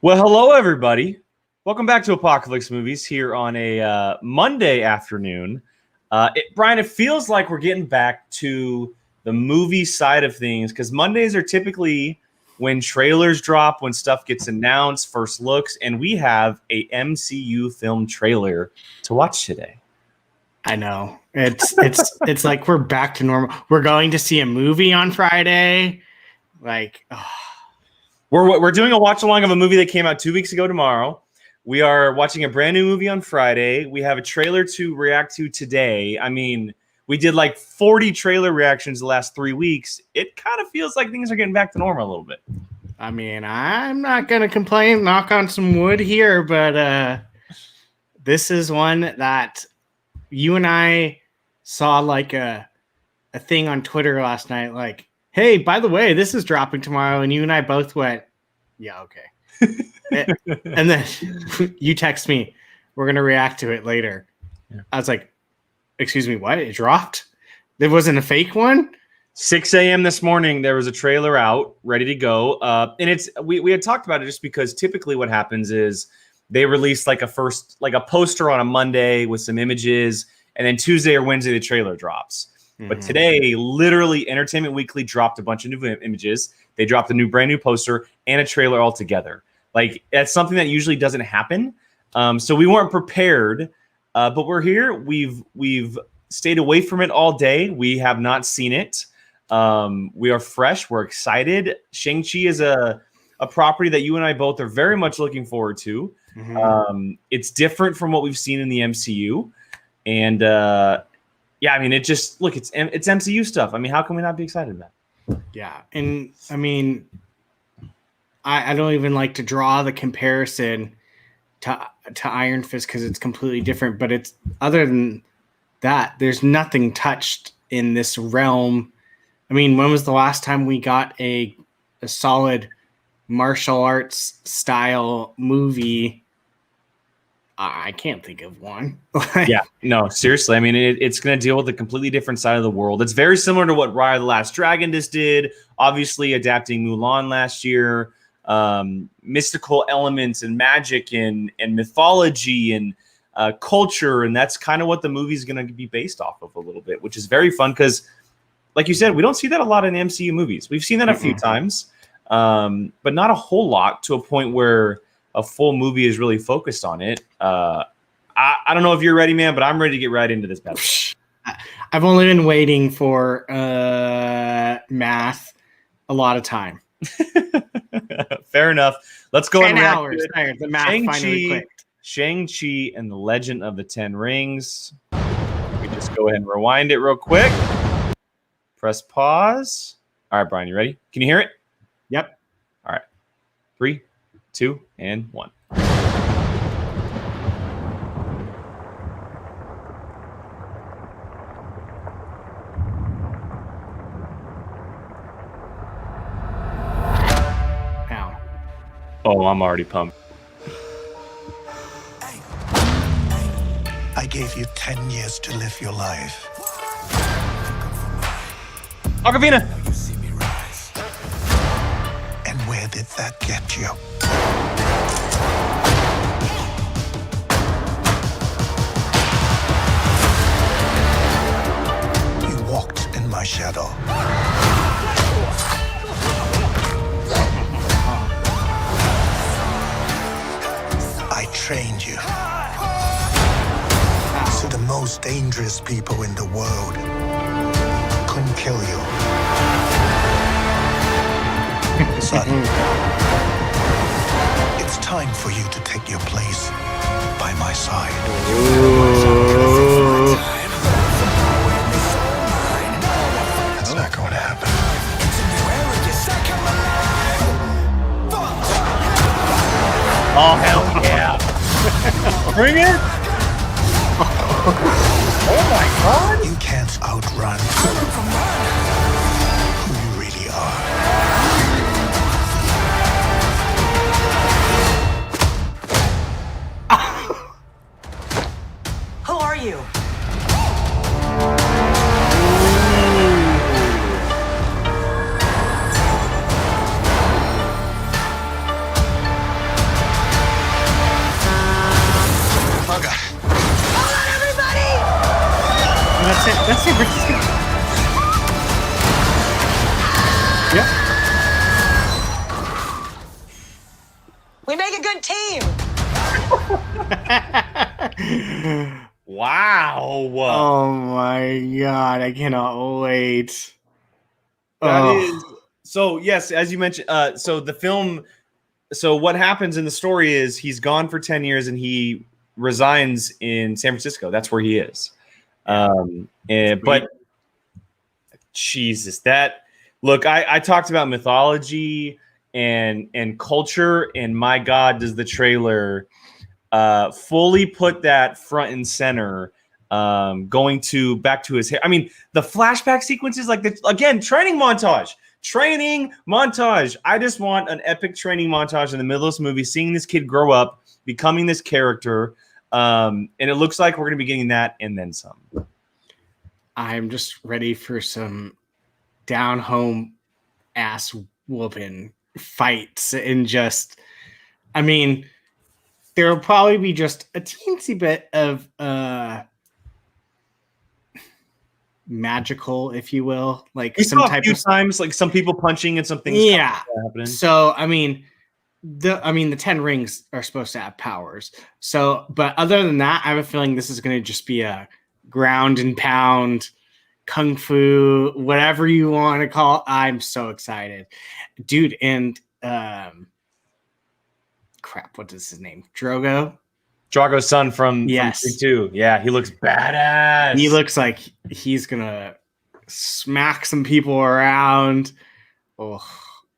Well, hello, everybody. Welcome back to Apocaflix Movies here on a Monday afternoon. Brian, it feels like we're getting back to the movie side of things because Mondays are typically when trailers drop, when stuff gets announced, first looks, and we have a MCU film trailer to watch today. I know. It's like we're back to normal. We're going to see a movie on Friday. We're doing a watch along of a movie that came out 2 weeks ago tomorrow. We are watching a brand new movie on Friday. We have a trailer to react to today. I mean, we did like 40 trailer reactions the last 3 weeks. It kind of feels like things are getting back to normal a little bit. I mean, I'm not going to complain, knock on some wood here, but this is one that you and I saw like a thing on Twitter last night, like, hey, by the way, this is dropping tomorrow. And you and I both went, yeah, okay. And then you text me, we're going to react to it later. Yeah. I was like, excuse me, what? It dropped? There wasn't a fake one? 6 a.m. this morning, there was a trailer out, ready to go. And we had talked about it just because typically what happens is they release like a poster on a Monday with some images, and then Tuesday or Wednesday, the trailer drops. But today, literally, Entertainment Weekly dropped a bunch of new images. They dropped a brand new poster and a trailer all together. Like, that's something that usually doesn't happen. So we weren't prepared, but we're here. We've stayed away from it all day. We have not seen it. We are fresh. We're excited. Shang-Chi is a property that you and I both are very much looking forward to. It's different from what we've seen in the MCU. And yeah, I mean, it's MCU stuff. I mean, how can we not be excited about it? Yeah. And I mean, I don't even like to draw the comparison to Iron Fist because it's completely different. But it's other than that, there's nothing touched in this realm. I mean, when was the last time we got a solid martial arts style movie? I can't think of one. Yeah, no, seriously. I mean, it's going to deal with a completely different side of the world. It's very similar to what Raya the Last Dragon just did, obviously adapting Mulan last year. Mystical elements and magic and mythology and culture. And that's kind of what the movie's going to be based off of a little bit, which is very fun because, like you said, we don't see that a lot in MCU movies. We've seen that a few times, but not a whole lot to a point where a full movie is really focused on it. I don't know if you're ready, man, but I'm ready to get right into this battle. I've only been waiting for math a lot of time. Fair enough. Let's go 10 hours. The math finally clicked. Shang-Chi and the Legend of the Ten Rings. We just go ahead and rewind it real quick. Press pause. All right, Brian, you ready? Can you hear it? Yep. All right. 3, 2, and 1. Ow. Oh, I'm already pumped. I gave you 10 years to live your life. Aquafina! And where did that get you? You walked in my shadow. I trained you. So the most dangerous people in the world couldn't kill you. Son, it's time for you to take your place by my side. That's not going to happen. Oh, hell yeah. Bring it. Oh, my God. You can't outrun who you really are. Who are you? that's it. That's San Francisco. Yep. We make a good team. Wow. Oh my god, I cannot wait. That is so. Yes, as you mentioned. So the film. So what happens in the story is he's gone for 10 years and he resigns in San Francisco. That's where he is. But Jesus, that look. I talked about mythology and culture, and my God, does the trailer fully put that front and center. Going back to his hair. I mean, the flashback sequences, like training montage. I just want an epic training montage in the middle of this movie, seeing this kid grow up, becoming this character. And it looks like we're going to be getting that and then some. I'm just ready for some down home ass whooping fights and just, I mean, there will probably be just a teensy bit of magical, if you will, like We some saw type a few of times, like some people punching and some things. yeah. Happening. So I mean, the 10 rings are supposed to have powers. So, but other than that, I have a feeling this is going to just be a ground and pound, kung fu, whatever you want to call it. I'm so excited, dude. And crap, what is his name? Drogo's son from yes. 2. Yeah, he looks badass. He looks like he's gonna smack some people around. Oh,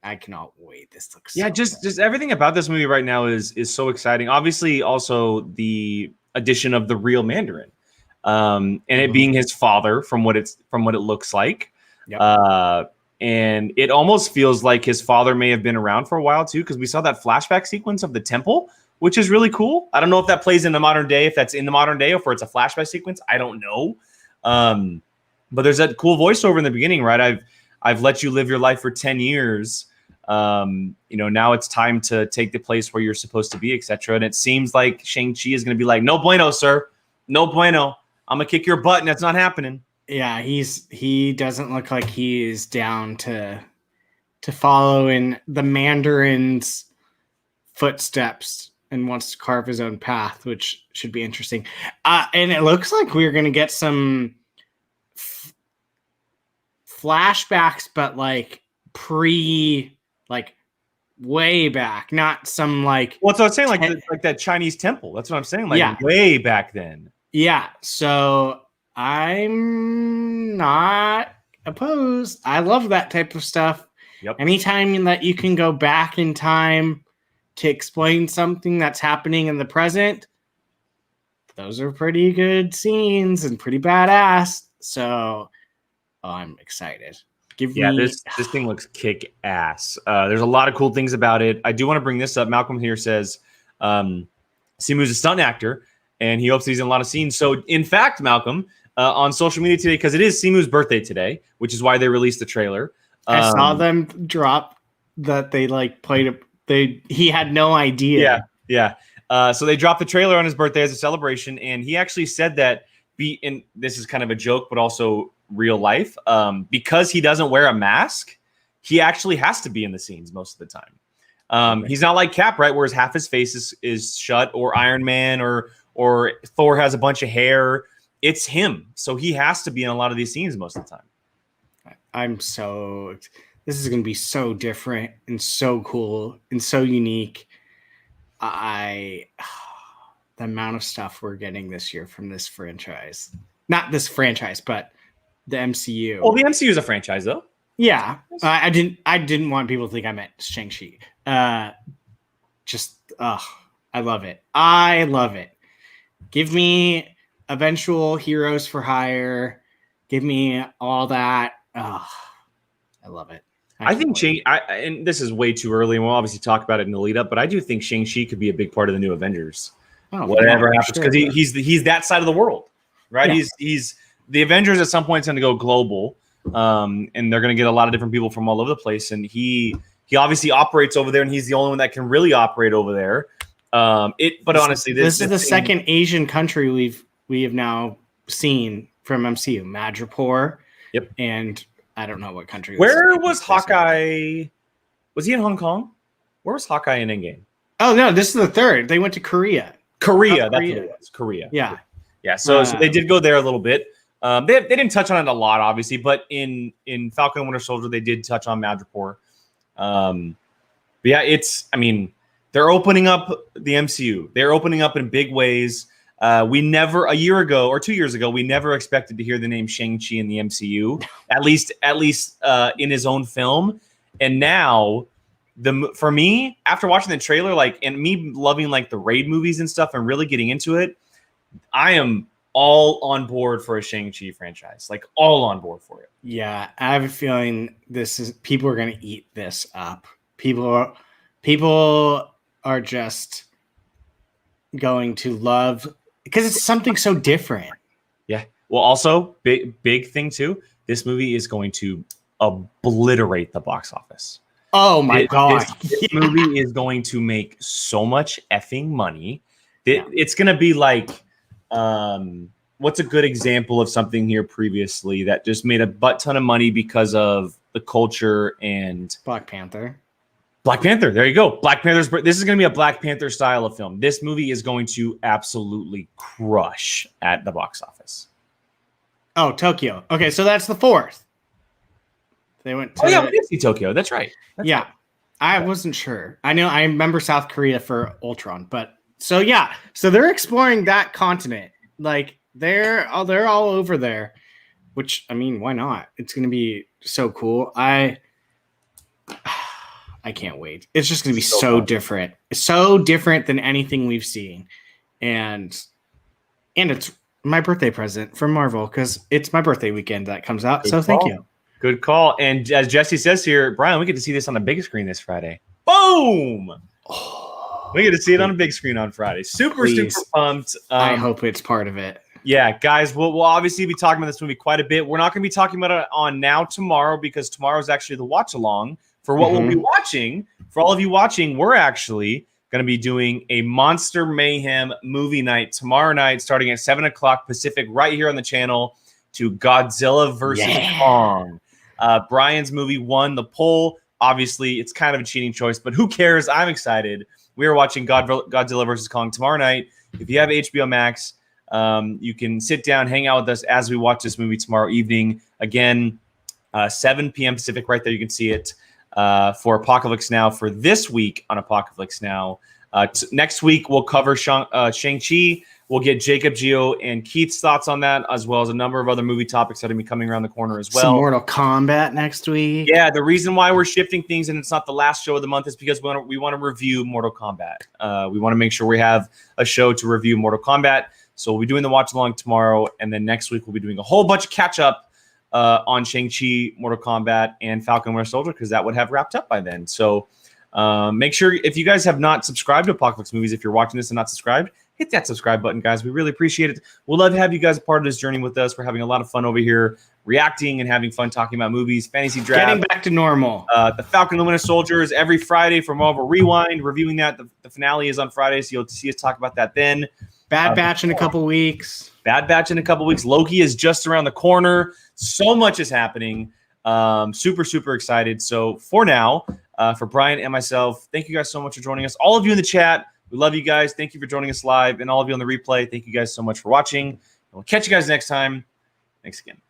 I cannot wait. This looks just everything about this movie right now is so exciting. Obviously, also the addition of the real Mandarin, and it being his father from what it looks like. Yep. And it almost feels like his father may have been around for a while too, because we saw that flashback sequence of the temple, which is really cool. I don't know if that plays in the modern day, if that's in the modern day, or if it's a flashback sequence. I don't know. But there's that cool voiceover in the beginning, right? I've let you live your life for 10 years. Now it's time to take the place where you're supposed to be, etc. And it seems like Shang-Chi is going to be like, no bueno, sir. No bueno. I'm going to kick your butt, and that's not happening. Yeah, he doesn't look like he is down to follow in the Mandarin's footsteps and wants to carve his own path, which should be interesting. And it looks like we're going to get some flashbacks, but like way back, not some like. Well, so I was saying like that Chinese temple. That's what I'm saying. Like way back then. Yeah. So I'm not opposed. I love that type of stuff. Yep. Anytime that you can go back in time to explain something that's happening in the present, those are pretty good scenes and pretty badass. So I'm excited. This thing looks kick ass. There's a lot of cool things about it. I do want to bring this up. Malcolm here says Simu's a stunt actor and he hopes he's in a lot of scenes. So in fact, Malcolm, on social media today, because it is Simu's birthday today, which is why they released the trailer. I saw them drop that they like played he had no idea. Yeah. So they dropped the trailer on his birthday as a celebration, and he actually said that this is kind of a joke, but also real life. Because he doesn't wear a mask, he actually has to be in the scenes most of the time. He's not like Cap, right? Whereas half his face is shut, or Iron Man, or Thor has a bunch of hair. It's him, so he has to be in a lot of these scenes most of the time. This is going to be so different and so cool and so unique. The amount of stuff we're getting this year from this franchise, not this franchise, but the MCU. Well, the MCU is a franchise though. Yeah. I didn't want people to think I meant Shang-Chi. I love it. I love it. Give me eventual heroes for hire. Give me all that. Oh, I love it. I think and this is way too early, and we'll obviously talk about it in the lead up, but I do think Shang-Chi could be a big part of the new Avengers. Whatever happens, because he's that side of the world, right? Yeah. He's the Avengers at some point is going to go global, and they're going to get a lot of different people from all over the place, and he obviously operates over there, and he's the only one that can really operate over there. But honestly, this is the second Asian country we have now seen from MCU, Madripoor. Yep. And I don't know what country. Where was Hawkeye? Was he in Hong Kong? Where was Hawkeye in Endgame? Oh no, this is the third. They went to Korea. Korea. South That's Korea. what it was. Korea. Yeah. Yeah. So they did go there a little bit. They didn't touch on it a lot, obviously, but in Falcon and Winter Soldier, they did touch on Madripoor. But yeah, they're opening up the MCU. They're opening up in big ways. We never, a year ago or 2 years ago, we never expected to hear the name Shang-Chi in the MCU, at least in his own film. And now, for me, after watching the trailer, and me loving the Raid movies and stuff and really getting into it, I am all on board for a Shang-Chi franchise, all on board for it. Yeah, I have a feeling people are going to eat this up. People are just going to love, because it's something so different. Yeah. Well, also big thing too. This movie is going to obliterate the box office. Oh my God. This movie is going to make so much effing money. It's going to be what's a good example of something here previously that just made a butt ton of money because of the culture and Black Panther. There you go. Black Panther's. This is going to be a Black Panther style of film. This movie is going to absolutely crush at the box office. Oh, Tokyo. Okay, so that's the fourth. They went to. Oh yeah, we did see Tokyo. That's right. Right. I wasn't sure. I remember South Korea for Ultron, but so they're exploring that continent. They're all over there, which why not? It's going to be so cool. I can't wait. It's just going to be so different. It's so different than anything we've seen. And it's my birthday present from Marvel because it's my birthday weekend that comes out. Good so call. Thank you. Good call. And as Jesse says here, Brian, we get to see this on the big screen this Friday. Boom! We get to see it on a big screen on Friday. Super pumped. I hope it's part of it. Yeah, guys, we'll obviously be talking about this movie quite a bit. We're not going to be talking about it on Now Tomorrow because tomorrow is actually the watch along. For what we'll be watching, for all of you watching, we're actually going to be doing a Monster Mayhem movie night tomorrow night starting at 7 o'clock Pacific right here on the channel to Godzilla versus Kong. Brian's movie won the poll. Obviously, it's kind of a cheating choice, but who cares? I'm excited. We are watching Godzilla versus Kong tomorrow night. If you have HBO Max, you can sit down, hang out with us as we watch this movie tomorrow evening. Again, 7 p.m. Pacific, right there. You can see it for Apocaflix Now for this week on Apocaflix Now. Next week, we'll cover Shang-Chi. We'll get Jacob, Gio, and Keith's thoughts on that, as well as a number of other movie topics that are going to be coming around the corner as well. Some Mortal Kombat next week. Yeah, the reason why we're shifting things and it's not the last show of the month is because we want to review Mortal Kombat. We want to make sure we have a show to review Mortal Kombat. So we'll be doing the watch along tomorrow, and then next week we'll be doing a whole bunch of catch up on Shang-Chi, Mortal Kombat, and Falcon Winter Soldier because that would have wrapped up by then. So make sure if you guys have not subscribed to Apocaflix Movies, if you're watching this and not subscribed, hit that subscribe button, guys. We really appreciate it. We'd love to have you guys a part of this journey with us. We're having a lot of fun over here, reacting and having fun talking about movies, fantasy draft. Getting back to normal. The Falcon and the Winter Soldier is every Friday for Marvel Rewind. Reviewing that. The finale is on Friday, so you'll see us talk about that then. Bad Batch in a couple weeks. Bad Batch in a couple weeks. Loki is just around the corner. So much is happening. Super, super excited. So for now, for Brian and myself, thank you guys so much for joining us. All of you in the chat, we love you guys. Thank you for joining us live. And all of you on the replay, thank you guys so much for watching. And we'll catch you guys next time. Thanks again.